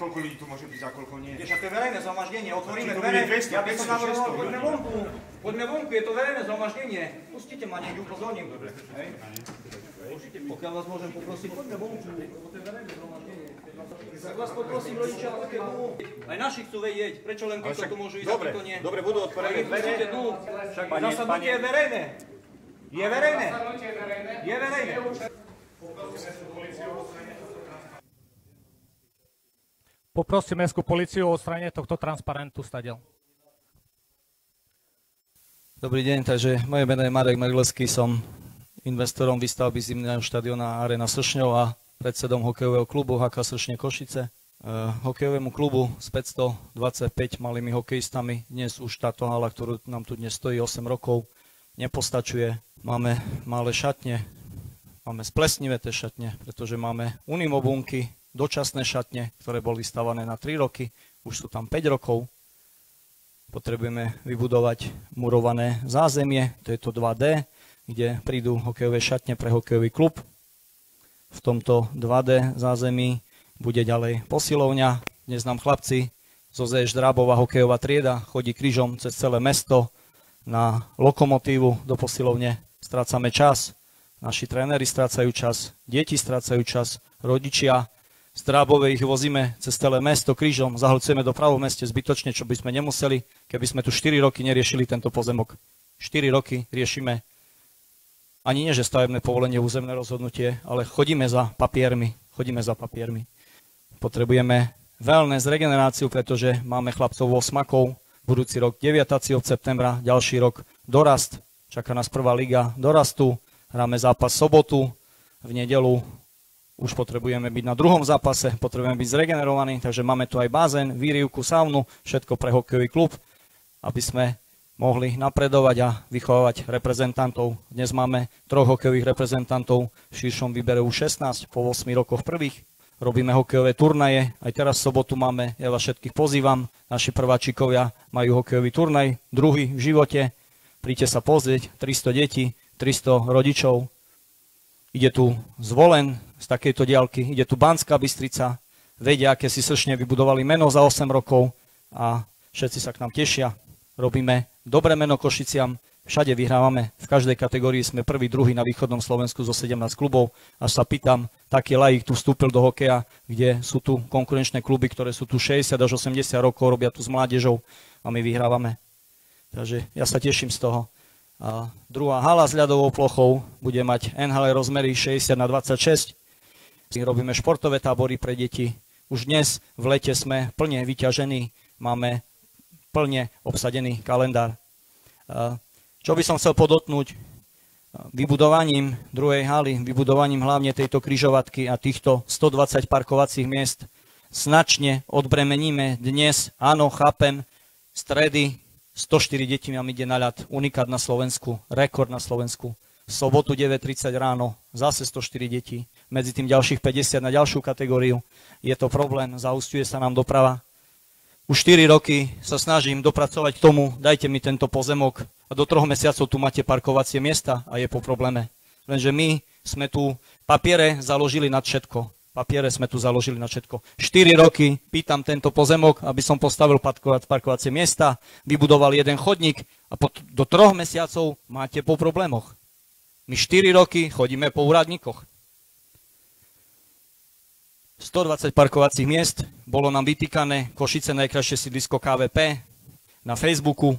koľko ľudí tu môže byť, za koľko nie. Však to je verejné zhromaždenie, otvoríme dvere, ja by som navrhoval, poďme vonku, je to verejné zhromaždenie. Pustite ma, nech upozorním. Pokiaľ vás môžem poprosiť, poďme vonku, lebo to je verejné zhromaždenie. Tak vás poprosím, rodičia, poďte tu. Aj naši chcú vedieť, prečo len títo tu môžu ísť, a títo nie. Dobre, budú otvorené dvere. Však zasadnutie je verejné. Je verejné. Je verejné. Poprosím mestskú políciu o odstránenie tohto transparentu stadiaľ. Dobrý deň, takže moje meno je Marek Merleský, som investorom výstavby zimného štadiona Arena Sršňov a predsedom hokejového klubu HK Sršne Košice. Hokejovému klubu s 525 malými hokejistami dnes už táto hala, ktorú nám tu dnes stojí 8 rokov, nepostačuje. Máme malé šatne, máme splesnivé šatne, pretože máme unimobunky, dočasné šatne, ktoré boli stavané na 3 roky, už sú tam 5 rokov. Potrebujeme vybudovať murované zázemie, to je to 2D, kde prídu hokejové šatne pre hokejový klub. V tomto 2D zázemí bude ďalej posilovňa. Dnes nám chlapci zo ZŠ Drábova hokejová trieda chodí krížom cez celé mesto na lokomotívu do posilovne. Strácame čas, naši tréneri strácajú čas, deti strácajú čas, rodičia. Z Drábove ich vozíme cez celé mesto krížom, zahlcujeme dopravu v meste zbytočne, čo by sme nemuseli, keby sme tu 4 roky neriešili tento pozemok. 4 roky riešime ani nie, že stavebné povolenie, územné rozhodnutie, ale chodíme za papiermi. Potrebujeme wellness, regeneráciu, pretože máme chlapcov 8-akov, budúci rok 9. septembra, ďalší rok dorast, čaká nás prvá liga dorastu, hráme zápas sobotu, v nedelu už potrebujeme byť na druhom zápase, potrebujeme byť zregenerovaní, takže máme tu aj bazén, výrivku, saunu, všetko pre hokejový klub, aby sme mohli napredovať a vychovávať reprezentantov. Dnes máme 3 hokejových reprezentantov v širšom výbere U16, po 8 rokoch prvých. Robíme hokejové turnaje, aj teraz v sobotu máme, ja vás všetkých pozývam, naši prváčikovia majú hokejový turnaj, druhý v živote. Príďte sa pozrieť, 300 detí, 300 rodičov. Ide tu Zvolen z takejto diaľky, ide tu Banská Bystrica, vedia, aké si Sršne vybudovali meno za 8 rokov a všetci sa k nám tešia. Robíme dobré meno Košiciam, všade vyhrávame, v každej kategórii sme prvý, druhý na východnom Slovensku zo 17 klubov. Až sa pýtam, taký laik tu vstúpil do hokeja, kde sú tu konkurenčné kluby, ktoré sú tu 60 až 80 rokov, robia tu s mládežou a my vyhrávame. Takže ja sa teším z toho. A druhá hala s ľadovou plochou bude mať NHL rozmery 60x26. Robíme športové tábory pre deti. Už dnes v lete sme plne vyťažení, máme plne obsadený kalendár. Čo by som chcel podotknúť? Vybudovaním druhej haly, vybudovaním hlavne tejto križovatky a týchto 120 parkovacích miest značne odbremeníme dnes, áno, chápem, stredy 104 detí nám ide na ľad, unikát na Slovensku, rekord na Slovensku. V sobotu 9:30 ráno, zase 104 detí, medzi tým ďalších 50 na ďalšiu kategóriu. Je to problém, zahusťuje sa nám doprava. Už 4 roky sa snažím dopracovať k tomu, dajte mi tento pozemok a do 3 mesiacov tu máte parkovacie miesta a je po probléme. Lenže my sme tu papiere založili nad všetko. 4 roky pýtam tento pozemok, aby som postavil parkovacie miesta, vybudoval jeden chodník a do 3 mesiacov máte po problémoch. My 4 roky chodíme po úradníkoch. 120 parkovacích miest, bolo nám vytýkané Košice najkrajšie sídlisko KVP na Facebooku.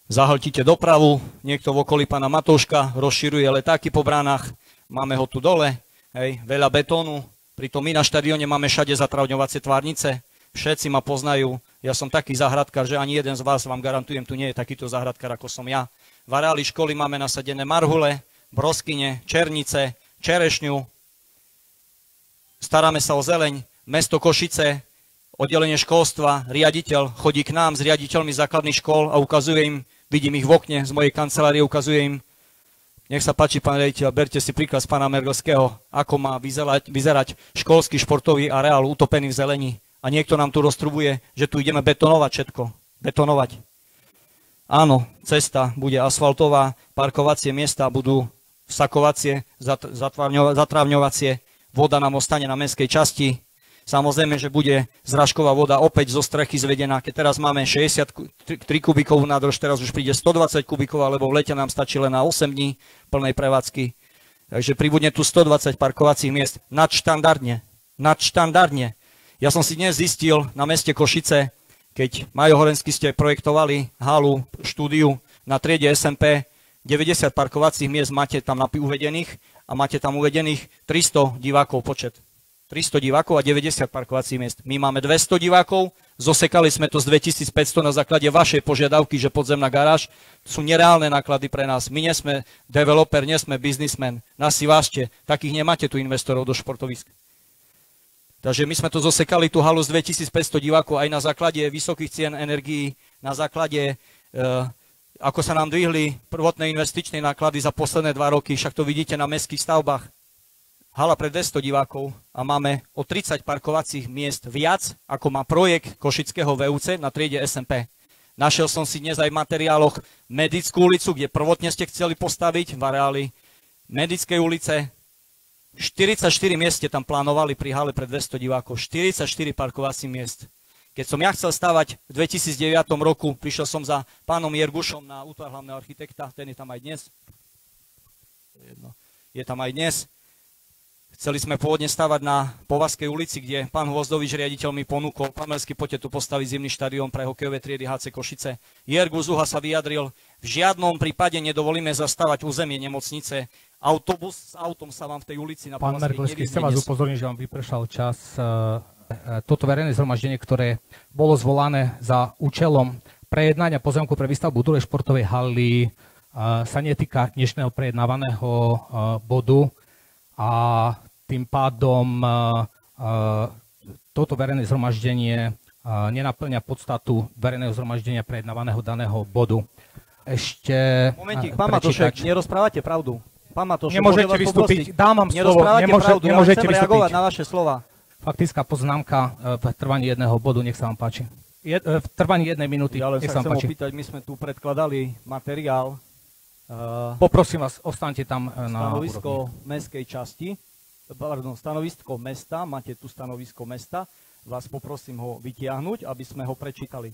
Zahltíte dopravu, niekto v okolí pána Matouška rozširuje letáky po bránach, máme ho tu dole, hej, veľa betónu, pritom my na štadióne máme všade zatravňovacie tvárnice, všetci ma poznajú, ja som taký záhradkár, že ani jeden z vás, vám garantujem, tu nie je takýto záhradkár, ako som ja. V areáli školy máme nasadené marhule, broskyne, černice, čerešňu, staráme sa o zeleň, mesto Košice, oddelenie školstva, riaditeľ chodí k nám s riaditeľmi základných škôl a ukazuje im, vidím ich v okne z mojej kancelárie, ukazuje im, nech sa páči, pán riaditeľ, berte si príklad z pána Mergelského, ako má vyzerať školský športový areál utopený v zelení. A niekto nám tu roztrubuje, že tu ideme betonovať všetko. Betonovať. Áno, cesta bude asfaltová, parkovacie miesta budú vsakovacie, zatrávňovacie, voda nám ostane na mestskej časti, Samozrejme, že bude zrážková voda opäť zo strechy zvedená. Keď teraz máme 63 kubikovú nádrž, teraz už príde 120 kubikov, alebo v lete nám stačí len na 8 dní plnej prevádzky. Takže pribudne tu 120 parkovacích miest nadštandardne. Nadštandardne. Ja som si dnes zistil na meste Košice, keď Majo Horenský ste projektovali halu, štúdiu na triede SMP, 90 parkovacích miest máte tam uvedených a máte tam uvedených 300 divákov počet. 300 divákov a 90 parkovacích miest. My máme 200 divákov, zosekali sme to z 2500 na základe vašej požiadavky, že podzemná garáž sú nereálne náklady pre nás. My nie sme developer, nie sme biznismen. Nás si vážte, takých nemáte tu investorov do športovisk. Takže my sme to zosekali, tú halu z 2500 divákov aj na základe vysokých cien energií, na základe ako sa nám dvihli prvotné investičné náklady za posledné 2 roky, však to vidíte na mestských stavbách. Hala pre 200 divákov a máme o 30 parkovacích miest viac, ako má projekt Košického VUC na triede SMP. Našiel som si dnes aj v materiáloch Medickú ulicu, kde prvotne ste chceli postaviť v areáli Medickej ulice. 44 miest ste tam plánovali pri hale pre 200 divákov. 44 parkovacích miest. Keď som ja chcel stavať v 2009 roku, prišiel som za pánom Jergušom na útvar hlavného architekta, ten je tam aj dnes. Je tam aj dnes. Chceli sme pôvodne stavať na Povazkej ulici, kde pán Hvozdovič, riaditeľ, mi ponúkol, pán Melský, poďte tu postaviť zimný štadión pre hokejové triedy HC Košice. Jergus Zuha sa vyjadril, v žiadnom prípade nedovolíme zastavať územie nemocnice. Autobus s autom sa vám v tej ulici na Pán Mergleský, chcem vás upozorniť, že vám vypršal čas. Toto verejné zhromaždenie, ktoré bolo zvolané za účelom prejednania pozemku pre výstavbu druhej športovej haly, sa netýka dnešného prejednávaného bodu a tým pádom toto verejné zhromaždenie nenaplňa podstatu verejného zhromaždenia prejednávaného daného bodu. Ešte... Momentík, pán Matošek, nerozprávate pravdu. Pán Matošek, nemôžete vystúpiť, dám vám slovo, nemôžete vystúpiť. Reagovať na vaše slova. Faktická poznámka v trvaní jedného bodu, nech sa vám páči. V trvaní 1 minúty, nech sa vám páči. Opýtať, my sme tu predkladali materiál. Poprosím vás, ostaňte tam na stanovisko mestskej časti, stanovisko mesta, máte tu stanovisko mesta, vás poprosím ho vytiahnuť, aby sme ho prečítali.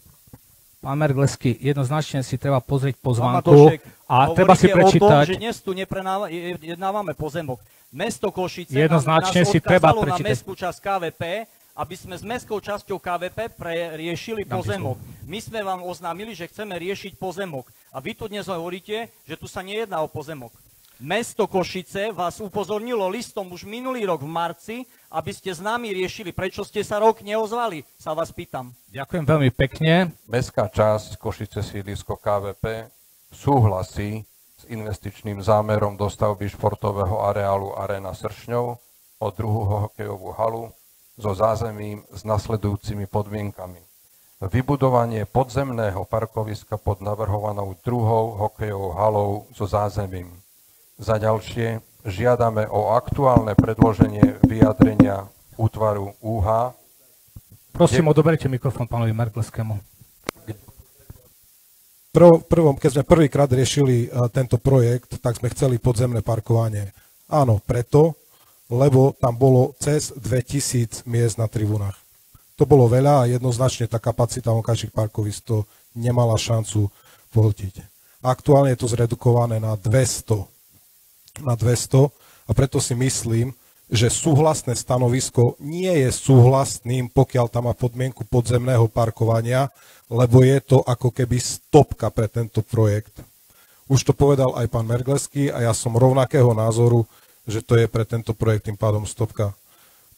Pán Mergleský, jednoznačne si treba pozrieť pozvánku a treba si prečítať. O tom, že dnes tu nejednávame pozemok. Mesto Košice jednoznačne nás si treba odkázalo na prečítať. mestskú časť KVP, aby sme s mestskou časťou KVP riešili pozemok. My sme vám oznámili, že chceme riešiť pozemok. A vy tu dnes hovoríte, že tu sa nejedná o pozemok. Mesto Košice vás upozornilo listom už minulý rok v marci, aby ste s nami riešili. Prečo ste sa rok neozvali, sa vás pýtam. Ďakujem veľmi pekne. Mestská časť Košice sídlisko KVP súhlasí s investičným zámerom dostavby športového areálu Arena Sršňov o druhú hokejovú halu so zázemím s nasledujúcimi podmienkami. Vybudovanie podzemného parkoviska pod navrhovanou druhou hokejovou halou so zázemím. Za ďalšie žiadame o aktuálne predloženie vyjadrenia útvaru UH. Prosím, odoberte mikrofón pánovi Mergleskému. Prvom, keď sme prvýkrát riešili tento projekt, tak sme chceli podzemné parkovanie. Áno, preto, lebo tam bolo cez 2000 miest na tribúnach. To bolo veľa a jednoznačne tá kapacita vonkajších parkovísk to nemala šancu pohltiť. Aktuálne je to zredukované na 200 a preto si myslím, že súhlasné stanovisko nie je súhlasným, pokiaľ tam má podmienku podzemného parkovania, lebo je to ako keby stopka pre tento projekt. Už to povedal aj pán Mergleský a ja som rovnakého názoru, že to je pre tento projekt tým pádom stopka.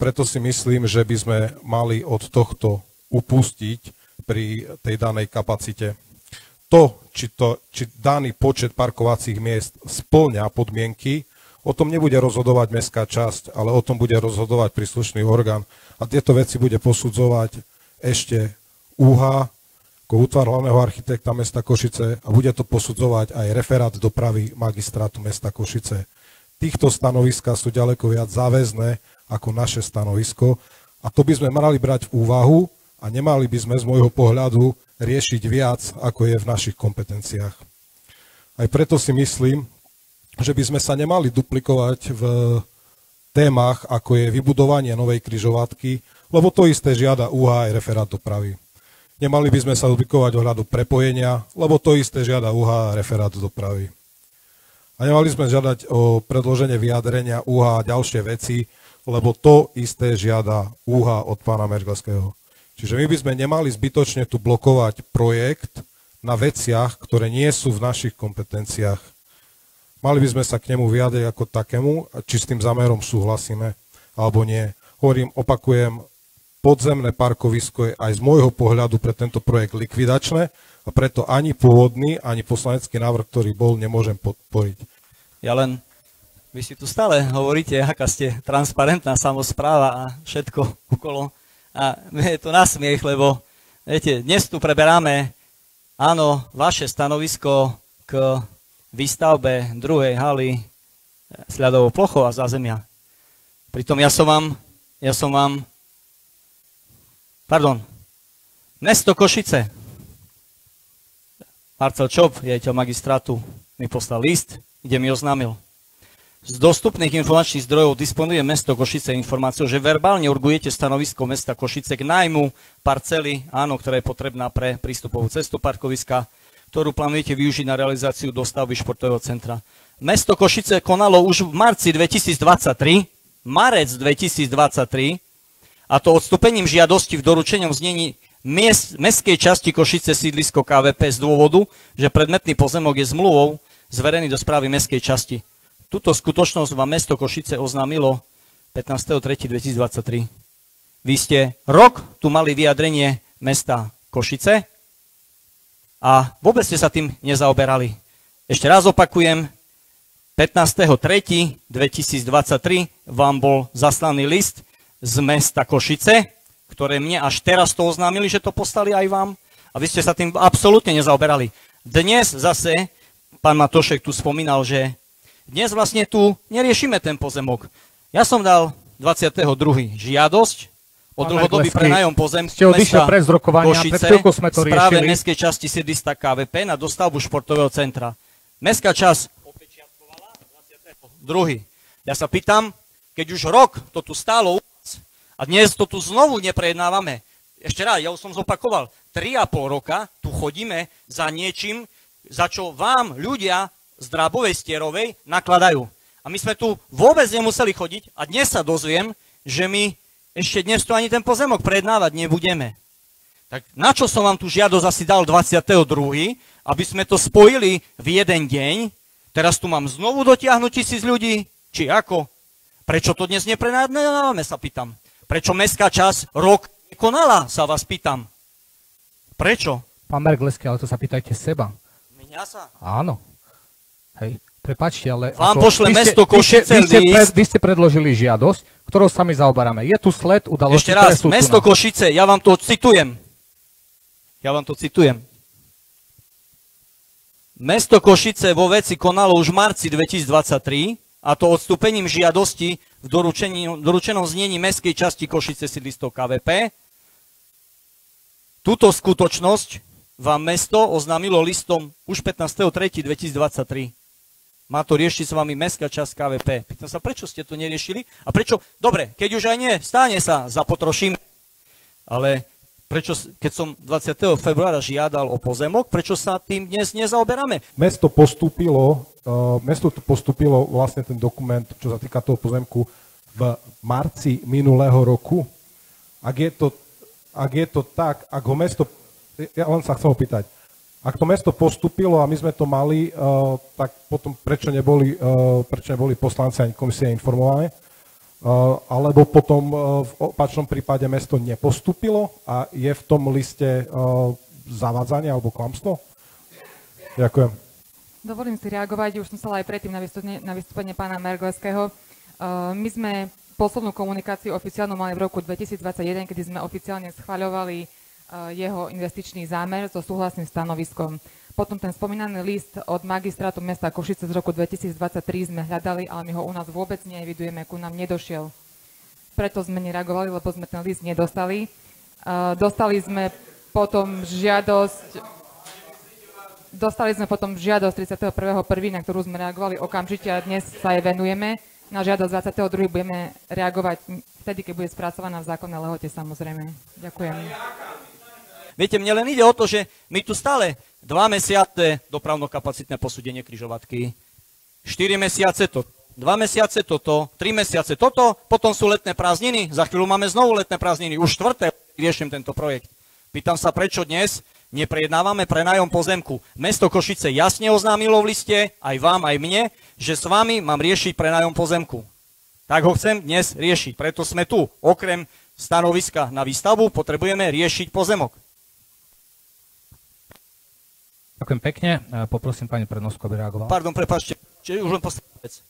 Preto si myslím, že by sme mali od tohto upustiť pri tej danej kapacite. To, či daný počet parkovacích miest spĺňa podmienky, o tom nebude rozhodovať mestská časť, ale o tom bude rozhodovať príslušný orgán. A tieto veci bude posudzovať ešte UH, ako útvar hlavného architekta mesta Košice, a bude to posudzovať aj referát dopravy magistrátu mesta Košice. Týchto stanoviska sú ďaleko viac záväzné ako naše stanovisko a to by sme mali brať v úvahu a nemali by sme z môjho pohľadu riešiť viac, ako je v našich kompetenciách. Aj preto si myslím, že by sme sa nemali duplikovať v témach, ako je vybudovanie novej križovatky, lebo to isté žiada UHA aj referát dopravy. Nemali by sme sa odvykovať ohľadu prepojenia, lebo to isté žiada UHA a referát dopravy. A nemali sme žiadať o predloženie vyjadrenia UHA a ďalšie veci, lebo to isté žiada UHA od pána Mergelského. Čiže my by sme nemali zbytočne tu blokovať projekt na veciach, ktoré nie sú v našich kompetenciách. Mali by sme sa k nemu vyjadriť ako takému, či s tým zámerom súhlasíme, alebo nie. Hovorím, opakujem, podzemné parkovisko je aj z môjho pohľadu pre tento projekt likvidačné a preto ani pôvodný, ani poslanecký návrh, ktorý bol, nemôžem podporiť. Ja len, vy si tu stále hovoríte, aká ste transparentná samospráva a všetko okolo. A mne je to na smiech, lebo viete, dnes tu preberáme, áno, vaše stanovisko k výstavbe druhej haly s ľadovou plochou a zázemia. Pritom mesto Košice. Marcel Čop, riaditeľ magistrátu, mi poslal list, kde mi oznámil. Z dostupných informačných zdrojov disponuje mesto Košice informáciou, že verbálne urgujete stanovisko mesta Košice k nájmu parcely, áno, ktorá je potrebná pre prístupovú cestu parkoviska, ktorú plánujete využiť na realizáciu dostavby športového centra. Mesto Košice konalo už v marci 2023, a to odstúpením žiadosti v doručenom znení mestskej časti Košice sídlisko KVP z dôvodu, že predmetný pozemok je zmluvou zverený do správy mestskej časti. Túto skutočnosť vám mesto Košice oznámilo 15.3.2023. Vy ste rok tu mali vyjadrenie mesta Košice a vôbec ste sa tým nezaoberali. Ešte raz opakujem, 15.3.2023 vám bol zaslaný list z mesta Košice, ktoré mne až teraz to oznámili, že to poslali aj vám a vy ste sa tým absolútne nezaoberali. Dnes zase, pán Matošek tu spomínal, že dnes vlastne tu neriešime ten pozemok. Ja som dal 22. žiadosť o dlhodobý prenajom pozemku mesta Košice v správe mestskej časti sídliska KVP na dostavbu športového centra. Mestská časť opečiatkovala 22. Ja sa pýtam, keď už rok to tu stálo a dnes to tu znovu neprejednávame. Ešte raz, ja už som zopakoval, 3,5 roka tu chodíme za niečím, za čo vám ľudia z Drábovej Stierovej nakladajú. A my sme tu vôbec nemuseli chodiť a dnes sa dozviem, že my ešte dnes tu ani ten pozemok prejednávať nebudeme. Tak na čo som vám tu žiadosť asi dal 22., aby sme to spojili v jeden deň? Teraz tu mám znovu dotiahnuť 1000 ľudí? Či ako? Prečo to dnes neprejednávame, sa pýtam. Prečo mestská časť rok nekonala, sa vás pýtam. Prečo? Pán Mergelský, ale to sa pýtajte seba. Mňa sa? Áno. Hej, prepáčte, ale... Vám pošle mesto Košice list. Vy ste predložili žiadosť, ktorou sa my zaoberáme. Je tu sled udalostí, ktoré sú tu. Ešte raz, mesto Košice, ja vám to citujem. Mesto Košice vo veci konalo už v marci 2023, a to odstúpením žiadosti v doručenom znení mestskej časti Košice sídlisko KVP. Túto skutočnosť vám mesto oznámilo listom už 15.3.2023. Má to riešiť s vami mestská časť KVP. Pýtam sa, prečo ste to neriešili? A prečo? Dobre, keď už aj nie, stáne sa, zapotroším. Ale prečo, keď som 20. februára žiadal o pozemok, prečo sa tým dnes nezaoberáme? Mesto tu postúpilo vlastne ten dokument, čo sa týka toho pozemku, v marci minulého roku. Ak je to tak, ak ho mesto... Ja len sa chcem opýtať. Ak to mesto postúpilo a my sme to mali, tak potom prečo neboli poslanci ani komisie informované? Alebo potom v opačnom prípade mesto nepostúpilo a je v tom liste zavádzanie alebo klamstvo? Ďakujem. Dovolím si reagovať, už som sa aj predtým na vystúpenie pána Mergelského. My sme poslednú komunikáciu oficiálnu mali v roku 2021, kedy sme oficiálne schvaľovali jeho investičný zámer so súhlasným stanoviskom. Potom ten spomínaný list od magistrátu mesta Košice z roku 2023 sme hľadali, ale my ho u nás vôbec neevidujeme, ku nám nedošiel. Preto sme nereagovali, lebo sme ten list nedostali. Dostali sme potom žiadosť 31.1., na ktorú sme reagovali okamžite a dnes sa jej venujeme. na žiadosť 22. budeme reagovať vtedy, keď bude spracovaná v zákonnej lehote, samozrejme. Ďakujem. Viete, mne len ide o to, že my tu stále 2 mesiace dopravno-kapacitné posúdenie križovatky, 4 mesiace to, 2 mesiace toto, 3 mesiace toto, potom sú letné prázdniny, za chvíľu máme znovu letné prázdniny, už 4. riešim tento projekt. Pýtam sa, prečo dnes neprejednávame prenájom pozemku. Mesto Košice jasne oznámilo v liste, aj vám, aj mne, že s vami mám riešiť prenájom pozemku. Tak ho chcem dnes riešiť, preto sme tu. Okrem stanoviska na výstavbu potrebujeme riešiť pozemok. Ďakujem pekne. Poprosím pani prednostku, aby reagovala. Pardon, prepáčte, už len posledná vec.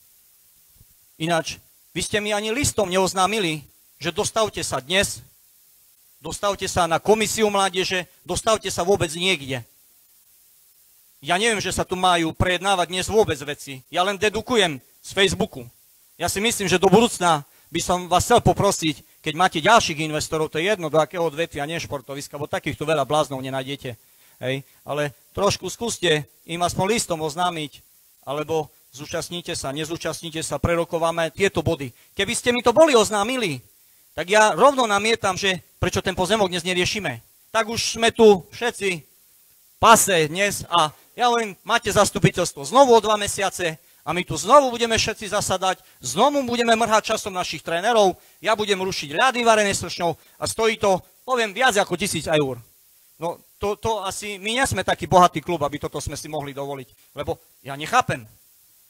Ináč, vy ste mi ani listom neoznámili, že dostavte sa dnes, dostavte sa na komisiu mládeže, dostavte sa vôbec niekde. Ja neviem, že sa tu majú prejednávať dnes vôbec veci. Ja len dedukujem z Facebooku. Ja si myslím, že do budúcna by som vás chcel poprosiť, keď máte ďalších investorov, to je jedno, do akého odvetvia, nie športoviska, bo takýchto veľa bláznov nenájdete. Hej, ale trošku skúste im aspoň listom oznámiť, alebo zúčastnite sa, nezúčastnite sa, prerokováme tieto body. Keby ste mi to boli oznámili, tak ja rovno namietam, že prečo ten pozemok dnes neriešime. Tak už sme tu všetci pase dnes a ja hovorím, máte zastupiteľstvo znovu o 2 mesiace a my tu znovu budeme všetci zasadať, znovu budeme mrhať časom našich trénerov, ja budem rušiť ľady varené sršňou a stojí to, poviem, viac ako 1000 eur. No to asi, my nie sme taký bohatý klub, aby toto sme si mohli dovoliť, lebo ja nechápem,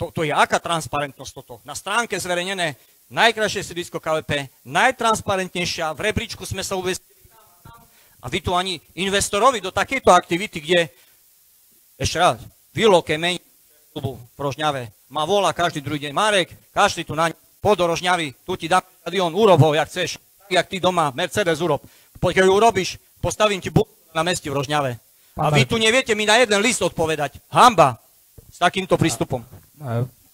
to je aká transparentnosť toto. Na stránke zverejnené najkrajšie sídlisko KVP, najtransparentnejšia, v rebríčku sme sa uviestili a vy tu ani investorovi do takejto aktivity, kde, ešte raz, Vilo Kemeň klubu v Rožňave ma volá každý druhý deň, Marek, každý tu na po do Rožňavy, tu ti dám stadión, urob ho, jak chceš, jak ty doma, Mercedes urob. Keď ju urobíš, postavím ti na meste v Rožňave. A vy tu neviete mi na jeden list odpovedať. Hanba s takýmto prístupom.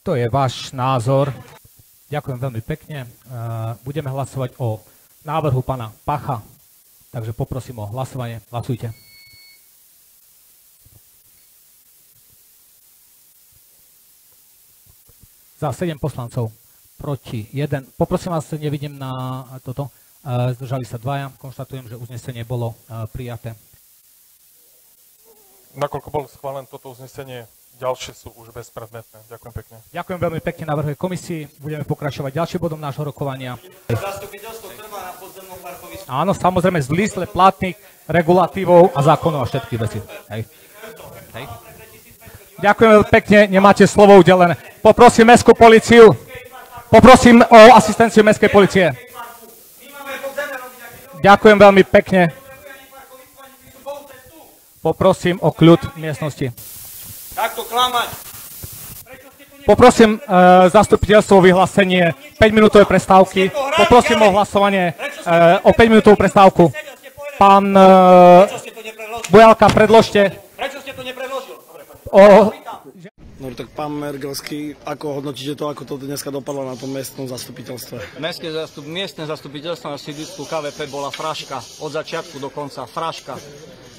To je váš názor. Ďakujem veľmi pekne. Budeme hlasovať o návrhu pána Pacha. Takže poprosím o hlasovanie. Hlasujte. Za 7 poslancov, proti 1. Poprosím vás, nevidím na toto. Zdržali sa 2. Konštatujem, že uznesenie bolo prijaté. Nakoľko bolo schválené toto uznesenie, ďalšie sú už bezpredmetné. Ďakujem pekne. Ďakujem veľmi pekne, navrhuje komisii. Budeme pokračovať ďalším bodom nášho rokovania. Zastupiteľstvo trvá na podzemnom parkovisku. Áno, samozrejme, z zmysle platných regulatívov a zákonov a všetkých vecí. Hej. Hej. Ďakujem veľmi pekne, nemáte slovo udelené. Poprosím mestskú políciu. Poprosím o asistenciu mestskej polície. Ďakujem veľmi pekne. Poprosím o kľud v miestnosti. Takto klamať. Poprosím zastupiteľstvo o vyhlásenie 5-minútovej prestávky. Poprosím o hlasovanie o 5-minútovú prestávku. Pán Bujalka, predložte. Prečo ste to nepredložil? No tak pán Mergelský, ako hodnotíte to, ako to dneska dopadlo na tom miestnom zastupiteľstve? Miestne zastupiteľstvo na sídlisku KVP bola fraška, od začiatku do konca, fraška.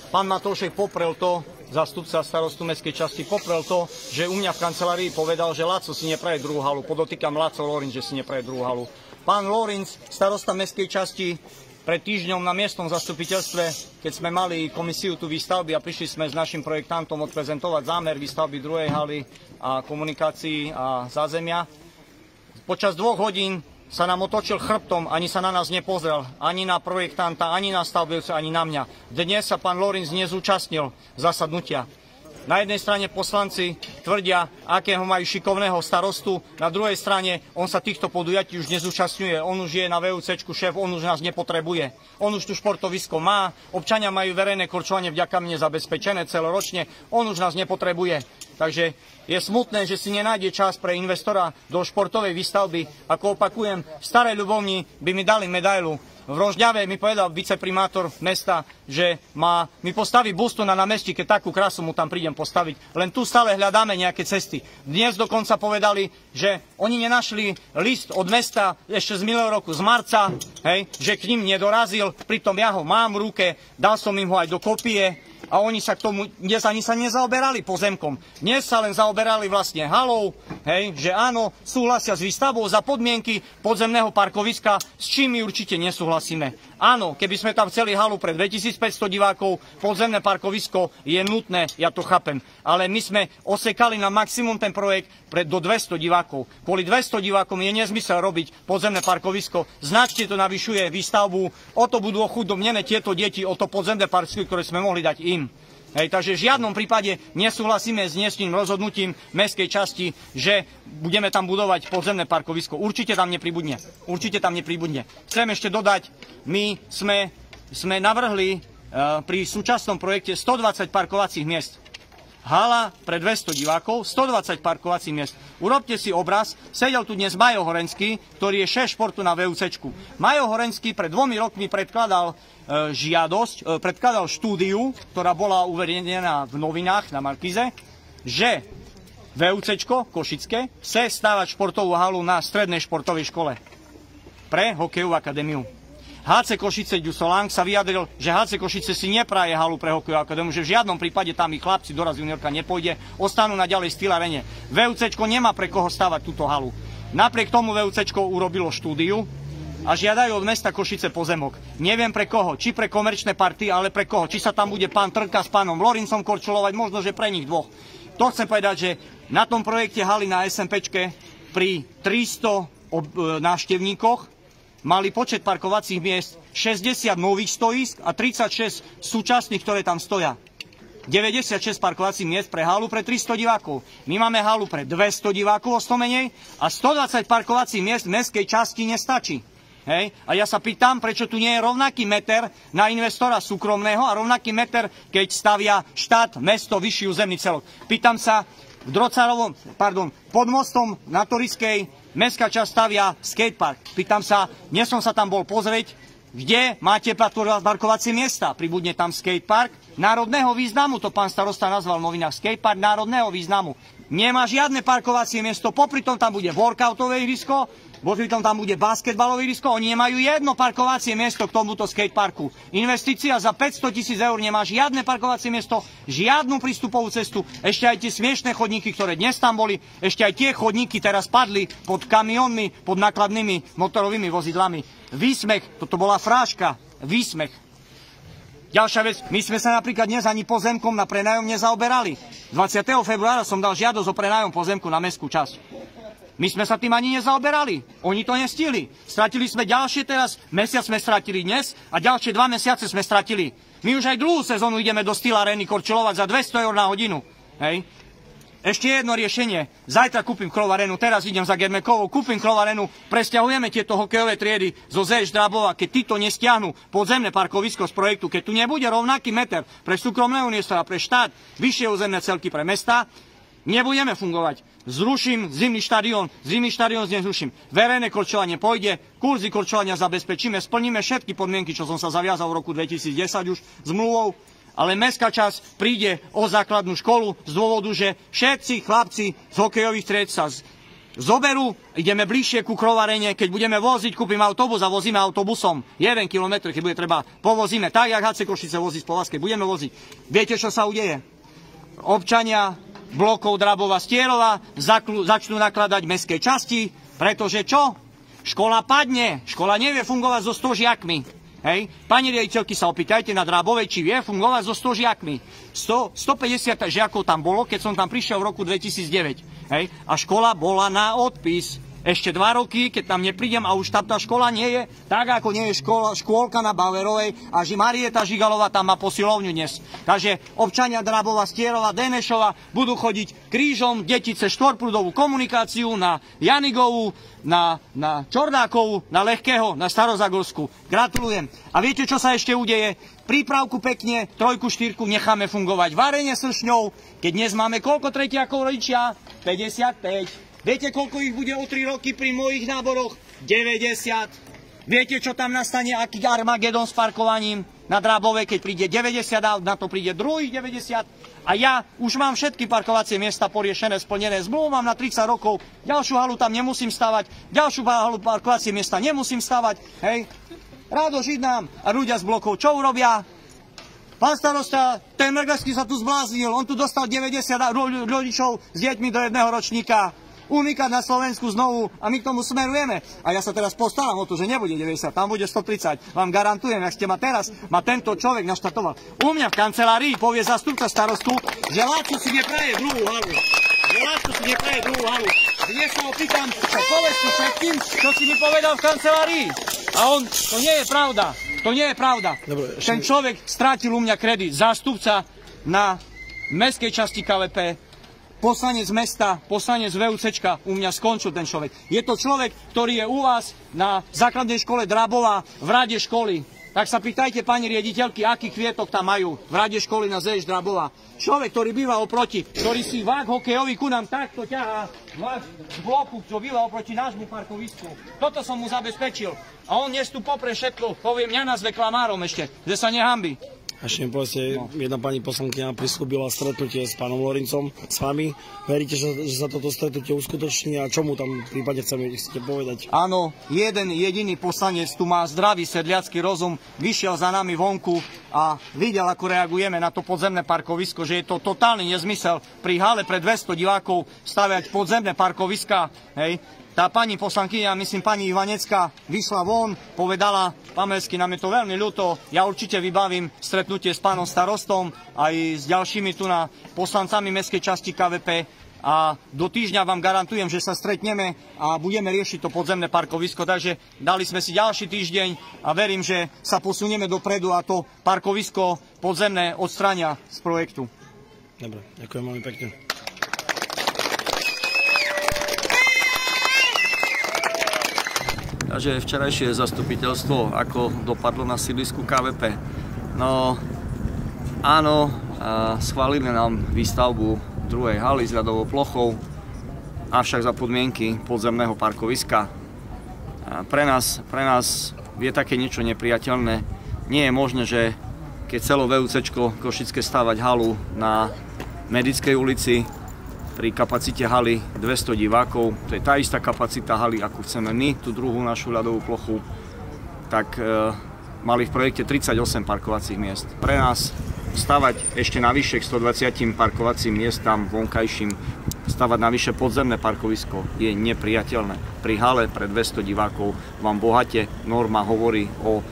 Pán Matoušek poprel to, zástupca starostu mestskej časti, poprel to, že u mňa v kancelárii povedal, že Laco si nepraje druhú halu. Podotýkam Laco Lorinc, že si nepraje druhú halu. Pán Lorinc, starosta mestskej časti, pred týždňom na miestnom zastupiteľstve, keď sme mali komisiu tu výstavby a prišli sme s našim projektantom odprezentovať zámer výstavby druhej haly a komunikácií a zázemia. Počas 2 hodín sa nám otočil chrbtom, ani sa na nás nepozrel, ani na projektanta, ani na stavbivca, ani na mňa. Dnes sa pán Lorinc nezúčastnil zasadnutia. Na jednej strane poslanci tvrdia, akého majú šikovného starostu, na druhej strane on sa týchto podujatí už nezúčastňuje, on už je na VUCčku šéf, on už nás nepotrebuje. On už tu športovisko má, občania majú verejné korčovanie vďaka mne zabezpečené celoročne, on už nás nepotrebuje. Takže je smutné, že si nenájde čas pre investora do športovej výstavby. Ako opakujem, v Starej Ľubovni by mi dali medailu. V Rožňave mi povedal viceprimátor mesta, že mi postaví bustu na námestí, keď takú krásu mu tam prídem postaviť. Len tu stále hľadáme nejaké cesty. Dnes dokonca povedali, že oni nenašli list od mesta ešte z minulého roku, z marca, hej, že k ním nedorazil, pritom ja ho mám v ruke, dal som im ho aj do kopie. A oni sa k tomu, dnes ani sa nezaoberali pozemkom. Dnes sa len zaoberali vlastne halou, hej, že áno, súhlasia s výstavbou za podmienky podzemného parkoviska, s čím my určite nesúhlasíme. Áno, keby sme tam chceli halu pre 2500 divákov, podzemné parkovisko je nutné, ja to chápem. Ale my sme osekali na maximum ten projekt do 200 divákov. Kvôli 200 divákom je nezmysel robiť podzemné parkovisko. Značne to navyšuje výstavbu, o to budú ochudobnené tieto deti, o to podzemné parkovisko, ktoré sme mohli dať im. Hej, takže v žiadnom prípade nesúhlasíme s dnešným rozhodnutím mestskej časti, že budeme tam budovať podzemné parkovisko. Určite tam nepribudne. Určite tam nepribudne. Chcem ešte dodať, my sme navrhli pri súčasnom projekte 120 parkovacích miest. Hala pre 200 divákov, 120 parkovacích miest. Urobte si obraz, sedel tu dnes Majo Horenský, ktorý je šéf športu na VUCčku. Majo Horenský pred 2 rokmi predkladal predkladal štúdiu, ktorá bola uverejnená v novinách na Markíze, že VUCčko Košické chce stávať športovú halu na strednej športovej škole pre hokejovú akadémiu. HC Košice Ďusoláng sa vyjadril, že HC Košice si nepraje halu pre hokejovú akadémiu, že v žiadnom prípade tam ich chlapci doraz juniorka nepôjde, ostanú naďalej v Steel Arene. VUCčko nemá pre koho stávať túto halu. Napriek tomu VUCčko urobilo štúdiu a žiadajú od mesta Košice pozemok. Neviem pre koho, či pre komerčné party, ale pre koho. Či sa tam bude pán Trnka s pánom Lorincom korčulovať, možno, že pre nich dvoch. To chcem povedať, že na tom projekte haly na SMPčke pri 300 návštevníkoch mali počet parkovacích miest 60 nových stojísk a 36 súčasných, ktoré tam stoja. 96 parkovacích miest pre halu pre 300 divákov. My máme halu pre 200 divákov, o 100 menej, a 120 parkovacích miest v mestskej časti nestačí. Hej. A ja sa pýtam, prečo tu nie je rovnaký meter na investora súkromného a rovnaký meter, keď stavia štát, mesto, vyšší územný celok. Pýtam sa, v Drocarovom, pod mostom na Toriskej mestská časť stavia skatepark. Pýtam sa, dnes som sa tam bol pozrieť, kde máte parkovacie miesta. Pribudne tam skatepark národného významu, to pán starosta nazval v novinách, skatepark národného významu. Nemá žiadne parkovacie miesto, popri tom tam bude workoutové ihrisko, popri tom tam bude basketbalové ihrisko, oni nemajú jedno parkovacie miesto k tomuto skateparku. Investícia za 500 000 eur nemá žiadne parkovacie miesto, žiadnu prístupovú cestu, ešte aj tie smiešné chodníky, ktoré dnes tam boli, ešte aj tie chodníky teraz padli pod kamionmi, pod nákladnými motorovými vozidlami. Výsmech, toto bola fráška, výsmech. Ďalšia vec, my sme sa napríklad dnes ani pozemkom na prenájom nezaoberali. 20. februára som dal žiadosť o prenájom pozemku na mestskú časť. My sme sa tým ani nezaoberali. Oni to nestihli. Stratili sme ďalšie teraz, mesiac sme stratili dnes a ďalšie 2 mesiace sme stratili. My už aj druhú sezónu ideme do Steel Areny korčulovať za 200 eur na hodinu. Hej. Ešte jedno riešenie. Zajtra kúpim Krovarenu, teraz idem za Germekovou, kúpim Krovarenu, presťahujeme tieto hokejové triedy zo ZŠ Drábova, keď títo nestiahnu podzemné parkovisko z projektu, keď tu nebude rovnaký meter pre súkromné investora, pre štát, vyššie územné celky pre mesta, nebudeme fungovať. Zruším zimný štadión nezruším. Verejné korčovanie pôjde, kurzy korčovania zabezpečíme, splníme všetky podmienky, čo som sa zaviazal v roku 2010 už zmluvou, ale mestská časť príde o základnú školu z dôvodu, že všetci chlapci z hokejových tried sa zoberú, ideme bližšie ku Krovarene, keď budeme voziť, kúpim autobus a vozíme autobusom 1 kilometr, keď bude treba, povozíme, tak jak HC Košice vozí z Povazkej, budeme voziť. Viete, čo sa udeje? Občania blokov Drábova Stierova začnú nakladať mestskej časti, pretože čo? Škola padne, škola nevie fungovať so 100 žiakmi. Hej. Pani riaditeľky sa opýtajte na Drábovej, či vie fungovať so 100 žiakmi. 150 žiakov tam bolo, keď som tam prišiel v roku 2009. Hej. A škola bola na odpis. Ešte 2 roky, keď tam neprídem a už tá škola nie je, tak ako nie je škôlka na Bauerovej a že Marieta Žigalová tam má posilovňu dnes. Takže občania Drábova, Stierova, Denešova budú chodiť krížom, deti cez štvorprúdovú komunikáciu na Janigovú, na Čornákovú, na Lehkého, na Starozagorsku. Gratulujem. A viete, čo sa ešte udeje? Prípravku pekne, 3, 4 necháme fungovať. Varenie sršňou, keď dnes máme koľko tretiakov rodičia? 55. Viete, koľko ich bude o 3 roky pri mojich náboroch? 90. Viete, čo tam nastane, aký Armagedon s parkovaním na Drábovej, keď príde 90 aut, na to príde druhých 90. A ja už mám všetky parkovacie miesta poriešené, splnené. Zmluvu mám na 30 rokov, ďalšiu halu tam nemusím stavať, ďalšiu halu parkovacie miesta nemusím stavať. Hej. Rádo žiť nám. A ľudia z blokov čo urobia? Pán starosta, ten Mergelský sa tu zbláznil, on tu dostal 90 rodičov s deťmi do jedného ročníka. Unikát na Slovensku znovu a my k tomu smerujeme. A ja sa teraz postaram o to, že nebude 90, tam bude 130. Vám garantujem, ak ste ma teraz, ma tento človek naštatoval. U mňa v kancelárii povie zástupca starostu, že Láco si nepraje druhú halu. Dnes sa ho pýtam, čo povedz si všetkým, čo si mi povedal v kancelárii. A on, to nie je pravda. Dobre, ten človek strátil u mňa kredit. Zástupca na mestskej časti KVP, poslanec mesta, poslanec VUCčka, u mňa skončil ten človek. Je to človek, ktorý je u vás na základnej škole Drábová v rade školy. Tak sa pýtajte pani riaditeľky, aký kvietok tam majú v rade školy na ZŠ Drábová. Človek, ktorý býva oproti, ktorý si vák hokejový ku nám takto ťahá v bloku, čo býva oproti nášmu parkovisku. Toto som mu zabezpečil. A on dnes tu popre všetko, poviem, mňa nazve klamárom ešte, že sa nehanbí. A ešte mi povedzte, jedna pani poslankyňa prislúbila stretnutie s pánom Lorincom, s vami. Veríte, že sa toto stretnutie uskutoční a čo mu tam v prípade chcete povedať? Áno, jeden jediný poslanec tu má zdravý sedliacky rozum, vyšiel za nami vonku a videl, ako reagujeme na to podzemné parkovisko, že je to totálny nezmysel pri hale pre 200 divákov stavať podzemné parkoviska, hej. Tá pani poslankyňa, myslím pani Ivanecká, vyšla von, povedala, pán Mergelský, nám je to veľmi ľúto, ja určite vybavím stretnutie s pánom starostom aj s ďalšími tu na poslancami mestskej časti KVP a do týždňa vám garantujem, že sa stretneme a budeme riešiť to podzemné parkovisko, takže dali sme si ďalší týždeň a verím, že sa posunieme dopredu a to parkovisko podzemné odstrania z projektu. Dobre, ďakujem veľmi pekne. Takže včerajšie zastupiteľstvo, ako dopadlo na sídlisku KVP. No áno, schválili nám výstavbu druhej haly s ľadovou plochou, avšak za podmienky podzemného parkoviska. Pre nás je také niečo nepriateľné. Nie je možné, že keď celé VUCčko Košické stavať halu na Medickej ulici, pri kapacite haly 200 divákov, to je tá istá kapacita haly, ako chceme my, tú druhú našu ľadovú plochu, tak mali v projekte 38 parkovacích miest. Pre nás stavať ešte navyše k 120 parkovacím miestam vonkajším, stavať navyše podzemné parkovisko je nepriateľné. Pri hale pre 200 divákov vám bohate norma hovorí o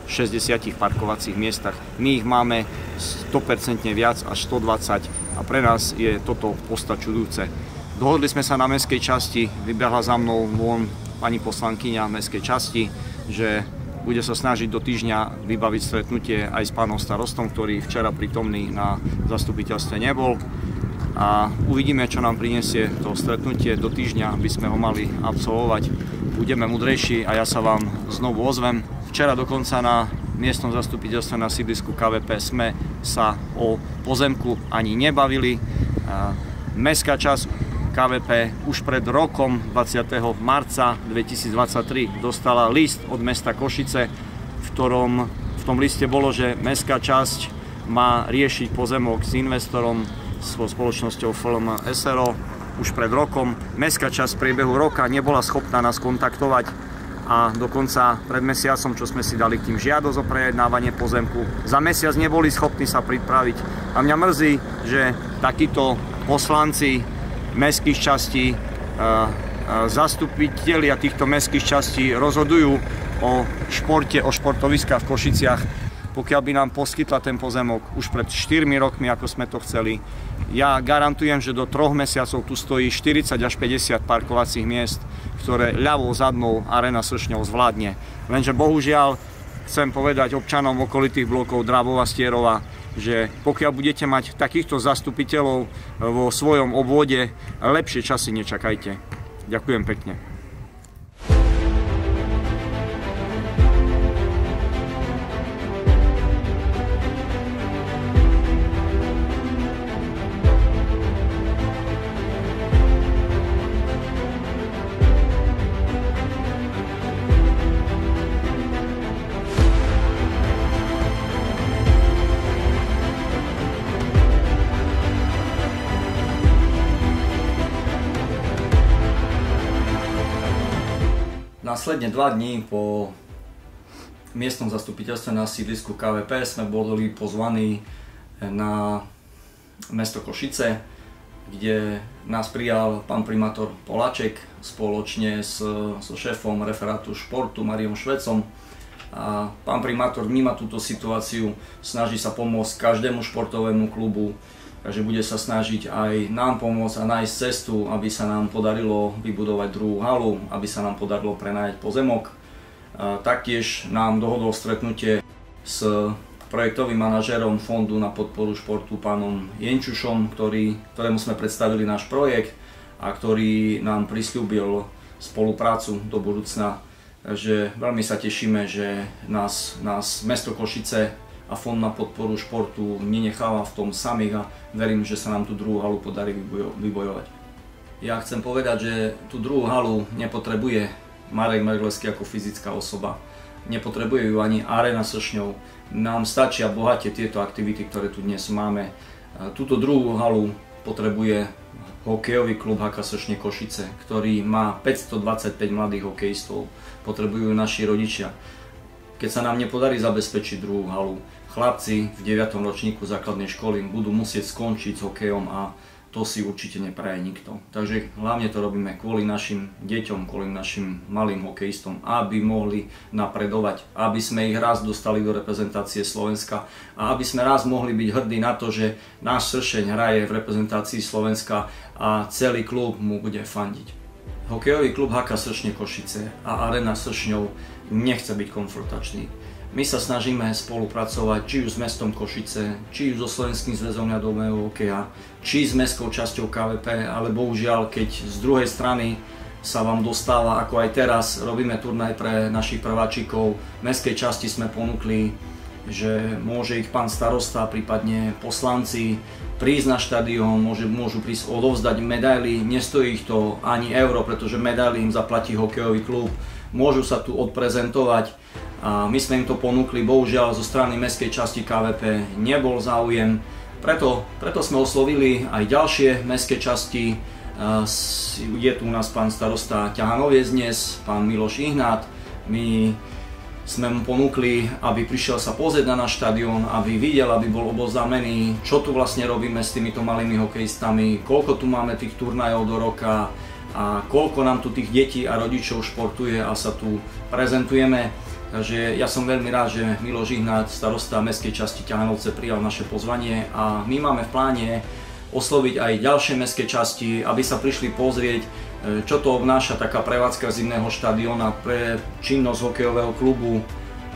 60 parkovacích miestach. My ich máme 100% viac až 120 a pre nás je toto postačujúce. Dohodli sme sa na mestskej časti, vybehla za mnou von pani poslankyňa mestskej časti, že bude sa snažiť do týždňa vybaviť stretnutie aj s pánom starostom, ktorý včera prítomný na zastupiteľstve nebol. A uvidíme, čo nám prinesie to stretnutie do týždňa, aby sme ho mali absolvovať. Budeme múdrejší a ja sa vám znovu ozvem. Včera dokonca na miestnom zastupiteľstve na sídlisku KVP sme sa o pozemku ani nebavili. Mestská časť KVP už pred rokom 20. marca 2023 dostala list od mesta Košice, v tom liste bolo, že mestská časť má riešiť pozemok s investorom, so spoločnosťou FLM SRO už pred rokom. Mestská časť v priebehu roka nebola schopná nás kontaktovať a dokonca pred mesiacom, čo sme si dali k tým žiadosť o prejednávanie pozemku, za mesiac neboli schopní sa pripraviť. A mňa mrzí, že takíto poslanci mestských častí, zastupitelia týchto mestských častí rozhodujú o športe, o športoviskách v Košiciach. Pokiaľ by nám poskytla ten pozemok už pred 4 rokmi, ako sme to chceli, ja garantujem, že do 3 mesiacov tu stojí 40 až 50 parkovacích miest, ktoré ľavou zadnou Arena Sršňov zvládne. Lenže bohužiaľ chcem povedať občanom okolitých blokov Drábova, Stierova, že pokiaľ budete mať takýchto zastupiteľov vo svojom obvode, lepšie časy nečakajte. Ďakujem pekne. Následne 2 dní po miestnom zastupiteľstve na sídlisku KVP sme boli pozvaní na mesto Košice, kde nás prijal pán primátor Poláček spoločne so šéfom referátu športu Mariom Švecom. A pán primátor vníma túto situáciu, snaží sa pomôcť každému športovému klubu, takže bude sa snažiť aj nám pomôcť a nájsť cestu, aby sa nám podarilo vybudovať druhú halu, aby sa nám podarilo prenajať pozemok. Taktiež nám dohodol stretnutie s projektovým manažérom Fondu na podporu športu pánom Jenčušom, ktorému sme predstavili náš projekt a ktorý nám prisľúbil spoluprácu do budúcna. Takže veľmi sa tešíme, že nás mesto Košice a Fond na podporu športu nenecháva v tom samých a verím, že sa nám tú druhú halu podarí vybojovať. Ja chcem povedať, že tú druhú halu nepotrebuje Marek Mergleský ako fyzická osoba. Nepotrebuje ju ani Arena Sršňov. Nám stačia bohate tieto aktivity, ktoré tu dnes máme. Túto druhú halu potrebuje hokejový klub HK Sršne Košice, ktorý má 525 mladých hokejistov. Potrebujú naši rodičia. Keď sa nám nepodarí zabezpečiť druhú halu, chlapci v 9. ročníku základnej školy budú musieť skončiť s hokejom a to si určite nepraje nikto. Takže hlavne to robíme kvôli našim deťom, kvôli našim malým hokejistom, aby mohli napredovať, aby sme ich raz dostali do reprezentácie Slovenska a aby sme raz mohli byť hrdí na to, že náš Sršeň hraje v reprezentácii Slovenska a celý klub mu bude fandiť. Hokejový klub HK Sršne Košice a Arena Sršňov nechce byť konfrontačný. My sa snažíme spolupracovať či už s mestom Košice, či už so Slovenským zväzom ľadového hokeja, či s mestskou časťou KVP, ale bohužiaľ, keď z druhej strany sa vám dostáva, ako aj teraz, robíme turnaj pre našich prváčikov, v mestskej časti sme ponúkli, že môže ich pán starosta, prípadne poslanci prísť na štadión, môžu prísť odovzdať medaily, nestojí ich to ani euro, pretože medaily im zaplatí hokejový klub, môžu sa tu odprezentovať. A my sme im to ponúkli, bohužiaľ zo strany mestskej časti KVP nebol záujem, preto sme oslovili aj ďalšie mestské časti. Je tu u nás pán starosta Ťahanoviec dnes, pán Miloš Ihnát. My sme mu ponúkli, aby prišiel sa pozrieť na náš štadión, aby videl, aby bol oboznámený, čo tu vlastne robíme s týmito malými hokejistami, koľko tu máme tých turnajov do roka a koľko nám tu tých detí a rodičov športuje a sa tu prezentujeme. Takže ja som veľmi rád, že Miloš Ihnát, starosta mestskej časti Ťahanovce, prijal naše pozvanie a my máme v pláne osloviť aj ďalšie mestské časti, aby sa prišli pozrieť, čo to obnáša taká prevádzka zimného štadióna pre činnosť hokejového klubu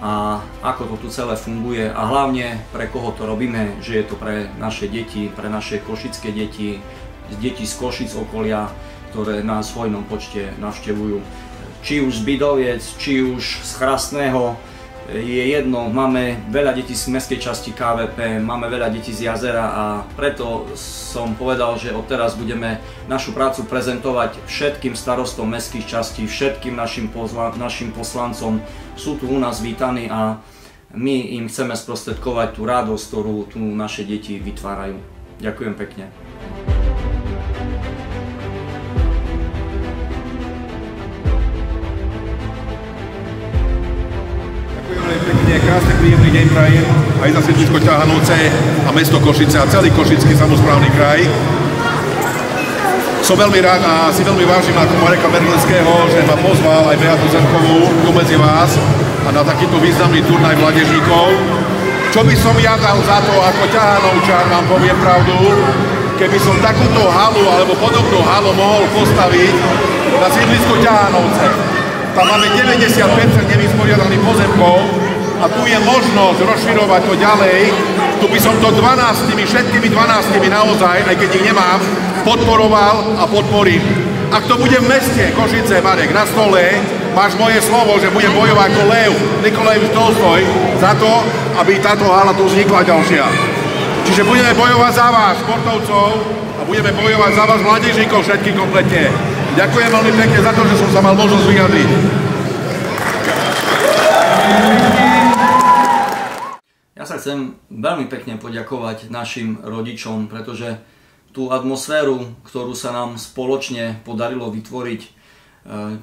a ako to tu celé funguje a hlavne pre koho to robíme, že je to pre naše deti, pre naše košické deti z Košic okolia, ktoré nás v hojnom počte navštevujú. Či už z Bidoviec, či už z Chrastného, je jedno, máme veľa detí z mestskej časti KVP, máme veľa detí z Jazera a preto som povedal, že odteraz budeme našu prácu prezentovať všetkým starostom mestských častí, všetkým našim poslancom. Sú tu u nás vítaní a my im chceme sprostredkovať tú radosť, ktorú tu naše deti vytvárajú. Ďakujem pekne. Krásny, príjemný deň prajem aj za sídlisko Ťahanovce a mesto Košice a celý košický samosprávny kraj. Som veľmi rád a si veľmi vážim ako Mareka Mergleského, že ma pozval aj Beatu Zemkovú tu medzi vás a na takýto významný turnaj mládežníkov. Čo by som ja dal za to ako Ťahanovčan, vám poviem pravdu, keby som takúto halu alebo podobnú halu mohol postaviť na sídlisko Ťahanovce. Tam máme 90% nevysporiadaných pozemkov a tu je možnosť rozširovať to ďalej. Tu by som to všetkými 12 naozaj, aj keď ich nemám, podporoval a podporím. Ak to bude v meste Košice, Marek, na stole, máš moje slovo, že budem bojovať ako Lev Nikolajevič Tolstoj za to, aby táto hala tu vznikla ďalšia. Čiže budeme bojovať za vás, športovcov, a budeme bojovať za vás, mládežníkov, všetkých kompletne. Ďakujem veľmi pekne za to, že som sa mal možnosť vyjadriť. Ja sa chcem veľmi pekne poďakovať našim rodičom, pretože tú atmosféru, ktorú sa nám spoločne podarilo vytvoriť,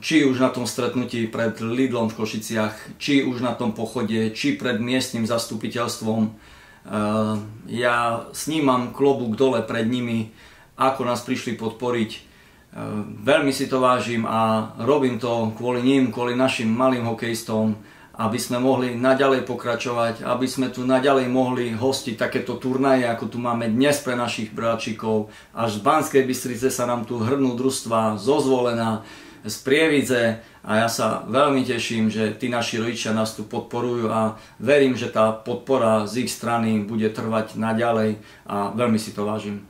či už na tom stretnutí pred Lidlom v Košiciach, či už na tom pochode, či pred miestnym zastupiteľstvom. Ja snímam klobúk dole pred nimi, ako nás prišli podporiť. Veľmi si to vážim a robím to kvôli ním, kvôli našim malým hokejistom, aby sme mohli naďalej pokračovať, aby sme tu naďalej mohli hostiť takéto turnaje, ako tu máme dnes pre našich bráčikov. Až z Banskej Bystrice sa nám tu hrnú družstva, zo Zvolena, z Prievidze a ja sa veľmi teším, že tí naši rodičia nás tu podporujú a verím, že tá podpora z ich strany bude trvať naďalej a veľmi si to vážim.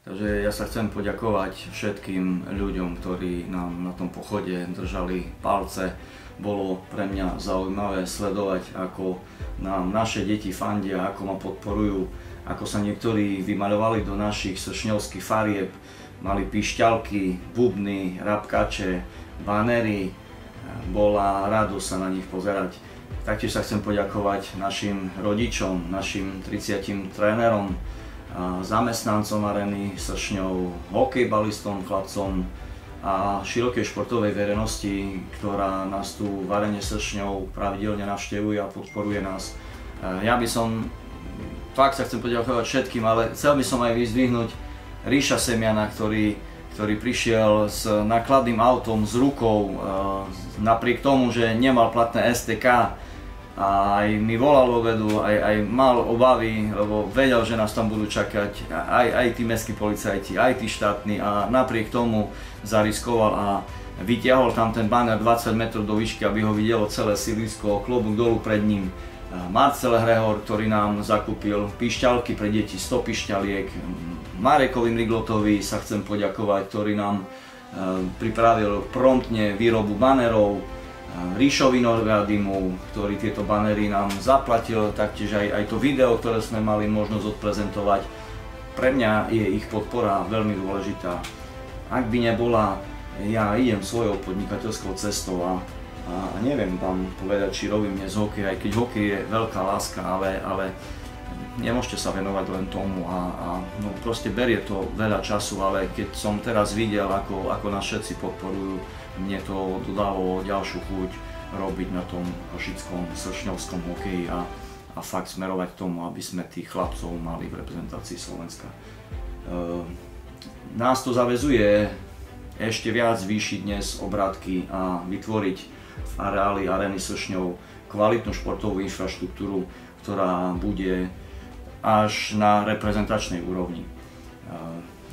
Takže ja sa chcem poďakovať všetkým ľuďom, ktorí nám na tom pochode držali palce. Bolo pre mňa zaujímavé sledovať, ako nám naše deti fandia, ako ma podporujú, ako sa niektorí vymaľovali do našich sršňovských farieb, mali pišťalky, bubny, rabkače, banery, bola radosť sa na nich pozerať. Taktiež sa chcem poďakovať našim rodičom, našim 30 trénerom, zamestnancom Areny Sršňov, hokejbalistom, chlapcom a širokej športovej verejnosti, ktorá nás tu v Arene Sršňov pravidelne navštevuje a podporuje nás. Ja by som, fakt sa chcem poďakovať všetkým, ale chcel by som aj vyzdvihnúť Ríša Semiana, ktorý prišiel s nákladným autom, s rukou, napriek tomu, že nemal platné STK, a aj mi volal obedu, aj mal obavy, lebo vedel, že nás tam budú čakať aj tí mestskí policajti, aj tí štátni a napriek tomu zariskoval a vytiahol tam ten banner 20 metrov do výšky, aby ho videlo celé sídlisko, klobúk dolu pred ním. Marcel Hrehor, ktorý nám zakúpil pišťalky pre deti, 100 pišťaliek. Marekovi Mriglotovi sa chcem poďakovať, ktorý nám pripravil promptne výrobu banerov. Ríšovi Norgadimu, ktorý tieto banery nám zaplatil, taktiež aj to video, ktoré sme mali možnosť odprezentovať. Pre mňa je ich podpora veľmi dôležitá. Ak by nebola, ja idem svojou podnikateľskou cestou a neviem vám povedať, či robím dnes hokej, aj keď hokej je veľká láska, ale nemôžete sa venovať len tomu a no proste berie to veľa času, ale keď som teraz videl, ako nás všetci podporujú, mne to dodalo ďalšiu chuť robiť na tom košickom, sršňovskom hokeji a fakt smerovať k tomu, aby sme tých chlapcov mali v reprezentácii Slovenska. Nás to zaväzuje ešte viac zvýšiť dnes obrátky a vytvoriť v areáli Areny Sršňov kvalitnú športovú infraštruktúru, ktorá bude až na reprezentačnej úrovni.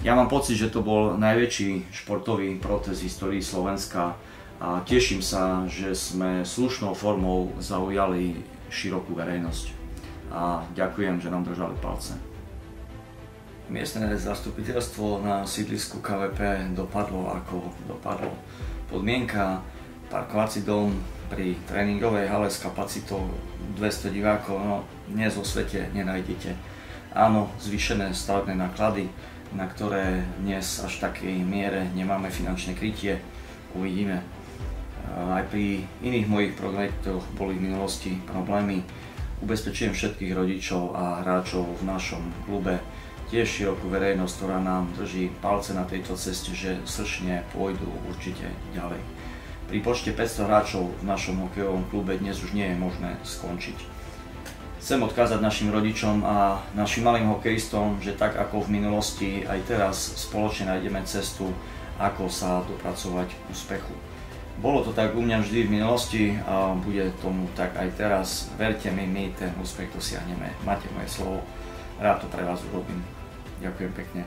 Ja mám pocit, že to bol najväčší športový protest v histórii Slovenska a teším sa, že sme slušnou formou zaujali širokú verejnosť. A ďakujem, že nám držali palce. Miestne zastupiteľstvo na sídlisku KVP dopadlo ako dopadlo. Podmienka, parkovací dom pri tréningovej hale s kapacitou 200 divákov, no dnes vo svete nenájdete. Áno, zvýšené stavebné náklady, na ktoré dnes až v takej miere nemáme finančné krytie, uvidíme. Aj pri iných mojich projektoch boli v minulosti problémy. Ubezpečujem všetkých rodičov a hráčov v našom klube, tiež širokú verejnosť, ktorá nám drží palce na tejto ceste, že Sršne pôjdu určite ďalej. Pri počte 500 hráčov v našom hokejovom klube dnes už nie je možné skončiť. Chcem odkázať našim rodičom a našim malým hokejistom, že tak ako v minulosti, aj teraz spoločne nájdeme cestu, ako sa dopracovať k úspechu. Bolo to tak u mňa vždy v minulosti a bude tomu tak aj teraz. Verte mi, my ten úspech dosiahneme. Máte moje slovo, rád to pre vás urobím. Ďakujem pekne.